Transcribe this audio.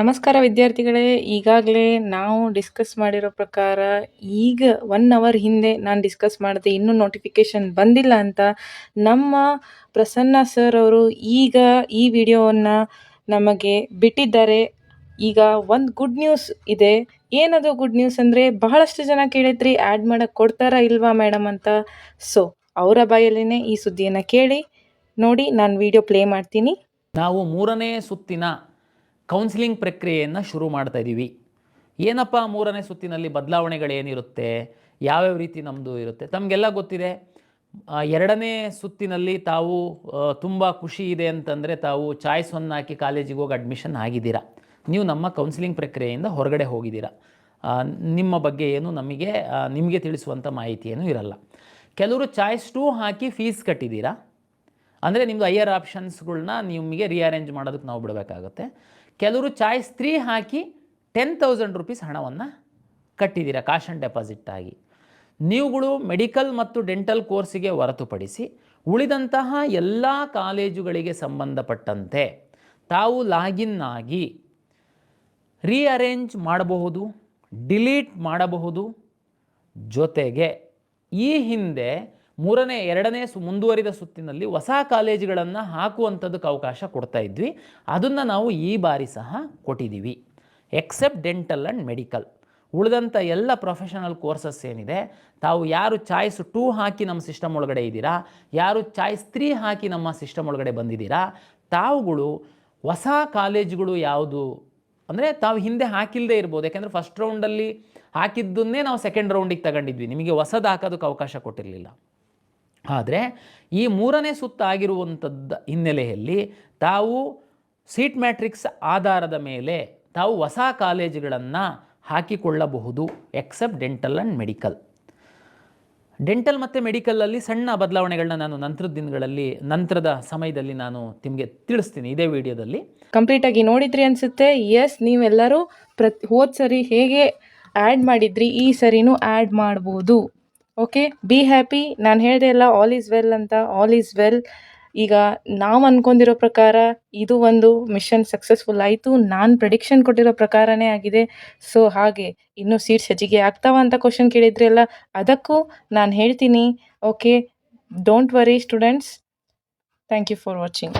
ನಮಸ್ಕಾರ ವಿದ್ಯಾರ್ಥಿಗಳೇ, ಈಗಾಗಲೇ ನಾವು ಡಿಸ್ಕಸ್ ಮಾಡಿರೋ ಪ್ರಕಾರ ಈಗ 1 ಅವರ್ ಹಿಂದೆ ನಾನು ಡಿಸ್ಕಸ್ ಮಾಡಿದೆ, ಇನ್ನೂ ನೋಟಿಫಿಕೇಶನ್ ಬಂದಿಲ್ಲ ಅಂತ. ನಮ್ಮ ಪ್ರಸನ್ನ ಸರ್ ಅವರು ಈಗ ಈ ವಿಡಿಯೋವನ್ನು ನಮಗೆ ಬಿಟ್ಟಿದ್ದಾರೆ. ಈಗ ಒಂದು ಗುಡ್ ನ್ಯೂಸ್ ಇದೆ. ಏನದು ಗುಡ್ ನ್ಯೂಸ್ ಅಂದರೆ, ಬಹಳಷ್ಟು ಜನ ಕೇಳಿದ್ರಿ ಆ್ಯಡ್ ಮಾಡೋಕ್ಕೆ ಕೊಡ್ತಾರಾ ಇಲ್ವಾ ಮೇಡಮ್ ಅಂತ. ಸೊ ಅವರ ಬಾಯಲ್ಲೇ ಈ ಸುದ್ದಿಯನ್ನು ಕೇಳಿ ನೋಡಿ. ನಾನು ವಿಡಿಯೋ ಪ್ಲೇ ಮಾಡ್ತೀನಿ. ನಾವು 3ನೇ ಸುತ್ತಿನ ಕೌನ್ಸಿಲಿಂಗ್ ಪ್ರಕ್ರಿಯೆಯನ್ನು ಶುರು ಮಾಡ್ತಾ ಇದ್ದೀವಿ. ಏನಪ್ಪ 3ನೇ ಸುತ್ತಿನಲ್ಲಿ ಬದಲಾವಣೆಗಳೇನಿರುತ್ತೆ, ಯಾವ್ಯಾವ ರೀತಿ ನಮ್ಮದು ಇರುತ್ತೆ ತಮಗೆಲ್ಲ ಗೊತ್ತಿದೆ. 2ನೇ ಸುತ್ತಿನಲ್ಲಿ ತಾವು ತುಂಬ ಖುಷಿ ಇದೆ ಅಂತಂದರೆ ತಾವು ಚಾಯ್ಸ್ 1 ಹಾಕಿ ಕಾಲೇಜಿಗೆ ಹೋಗಿ ಅಡ್ಮಿಷನ್ ಆಗಿದ್ದೀರಾ. ನೀವು ನಮ್ಮ ಕೌನ್ಸಿಲಿಂಗ್ ಪ್ರಕ್ರಿಯೆಯಿಂದ ಹೊರಗಡೆ ಹೋಗಿದ್ದೀರಾ. ನಿಮ್ಮ ಬಗ್ಗೆ ಏನು ನಿಮಗೆ ತಿಳಿಸುವಂಥ ಮಾಹಿತಿ ಏನೂ ಇರಲ್ಲ. ಕೆಲವರು ಚಾಯ್ಸ್ 2 ಹಾಕಿ ಫೀಸ್ ಕಟ್ಟಿದ್ದೀರಾ. ಅಂದರೆ ನಿಮ್ಮದು ಹೈಯರ್ ಆಪ್ಷನ್ಸ್ಗಳ್ನ ನಿಮಗೆ ರಿಅರೇಂಜ್ ಮಾಡೋದಕ್ಕೆ ನಾವು ಬಿಡಬೇಕಾಗುತ್ತೆ. ಕೆಲವರು ಚಾಯ್ಸ್ 3 ಹಾಕಿ 10,000 ರೂಪೀಸ್ ಹಣವನ್ನು ಕಟ್ಟಿದ್ದೀರಾ ಕಾಶ್ ಆ್ಯಂಡ್ ಡೆಪಾಸಿಟ್ ಆಗಿ. ನೀವುಗಳು ಮೆಡಿಕಲ್ ಮತ್ತು ಡೆಂಟಲ್ ಕೋರ್ಸಿಗೆ ಹೊರತುಪಡಿಸಿ ಉಳಿದಂತಹ ಎಲ್ಲ ಕಾಲೇಜುಗಳಿಗೆ ಸಂಬಂಧಪಟ್ಟಂತೆ ತಾವು ಲಾಗಿನ್ ಆಗಿ ರಿಅರೇಂಜ್ ಮಾಡಬಹುದು, ಡಿಲೀಟ್ ಮಾಡಬಹುದು. ಜೊತೆಗೆ ಈ ಹಿಂದೆ 2ನೇ ಮುಂದುವರಿದ ಸುತ್ತಿನಲ್ಲಿ ಹೊಸ ಕಾಲೇಜುಗಳನ್ನು ಹಾಕುವಂಥದ್ದಕ್ಕೆ ಅವಕಾಶ ಕೊಡ್ತಾ ಇದ್ವಿ. ಅದನ್ನು ನಾವು ಈ ಬಾರಿ ಸಹ ಕೊಟ್ಟಿದ್ದೀವಿ. ಎಕ್ಸೆಪ್ಟ್ ಡೆಂಟಲ್ ಆ್ಯಂಡ್ ಮೆಡಿಕಲ್, ಉಳಿದಂಥ ಎಲ್ಲ ಪ್ರೊಫೆಷನಲ್ ಕೋರ್ಸಸ್ ಏನಿದೆ, ತಾವು ಯಾರು ಚಾಯ್ಸ್ 2 ಹಾಕಿ ನಮ್ಮ ಸಿಸ್ಟಮ್ ಒಳಗಡೆ ಇದ್ದೀರಾ, ಯಾರು ಚಾಯ್ಸ್ 3 ಹಾಕಿ ನಮ್ಮ ಸಿಸ್ಟಮ್ ಒಳಗಡೆ ಬಂದಿದ್ದೀರಾ, ತಾವುಗಳು ಹೊಸ ಕಾಲೇಜುಗಳು ಯಾವುದು ಅಂದರೆ ತಾವು ಹಿಂದೆ ಹಾಕಿಲ್ಲದೆ ಇರ್ಬೋದು. ಯಾಕೆಂದರೆ ಫಸ್ಟ್ ರೌಂಡಲ್ಲಿ ಹಾಕಿದ್ದನ್ನೇ ನಾವು ಸೆಕೆಂಡ್ ರೌಂಡಿಗೆ ತಗೊಂಡಿದ್ವಿ, ನಿಮಗೆ ಹೊಸದು ಹಾಕೋದಕ್ಕೆ ಅವಕಾಶ ಕೊಟ್ಟಿರಲಿಲ್ಲ. ಆದರೆ ಈ 3ನೇ ಸುತ್ತು ಆಗಿರುವಂಥದ್ದು ಹಿನ್ನೆಲೆಯಲ್ಲಿ ತಾವು ಸೀಟ್ ಮ್ಯಾಟ್ರಿಕ್ಸ್ ಆಧಾರದ ಮೇಲೆ ತಾವು ಹೊಸ ಕಾಲೇಜುಗಳನ್ನು ಹಾಕಿಕೊಳ್ಳಬಹುದು. Except dental and medical. Dental ಮತ್ತು ಮೆಡಿಕಲಲ್ಲಿ ಸಣ್ಣ ಬದಲಾವಣೆಗಳನ್ನ ನಾನು ನಂತರದ ಸಮಯದಲ್ಲಿ ನಾನು ನಿಮಗೆ ತಿಳಿಸ್ತೀನಿ ಇದೇ ವಿಡಿಯೋದಲ್ಲಿ. ಕಂಪ್ಲೀಟಾಗಿ ನೋಡಿದ್ರಿ ಅನಿಸುತ್ತೆ. ಎಸ್, ನೀವೆಲ್ಲರೂ ಹೋದ ಸರಿ ಹೇಗೆ ಆ್ಯಡ್ ಮಾಡಿದ್ರಿ, ಈ ಸರಿನೂ ಆ್ಯಡ್ ಮಾಡ್ಬೋದು. Okay, be happy. ನಾನು ಹೇಳಿದೆ ಅಲ್ಲ, ಆಲ್ ಈಸ್ ವೆಲ್ ಅಂತ. All is well. ಈಗ ನಾವು ಅಂದ್ಕೊಂಡಿರೋ ಪ್ರಕಾರ ಇದು ಒಂದು ಮಿಷನ್ ಸಕ್ಸಸ್ಫುಲ್ ಆಯಿತು. ನಾನು ಪ್ರೆಡಿಕ್ಷನ್ ಕೊಟ್ಟಿರೋ ಪ್ರಕಾರನೇ ಆಗಿದೆ. ಸೊ ಹಾಗೆ ಇನ್ನೂ ಸೀಟ್ಸ್ ಹೆಚ್ಚಿಗೆ ಆಗ್ತಾವ ಅಂತ ಕ್ವಶನ್ ಕೇಳಿದ್ರಿ ಅಲ್ಲ, ಅದಕ್ಕೂ ನಾನು ಹೇಳ್ತೀನಿ. Okay, don't worry students. Thank you for watching.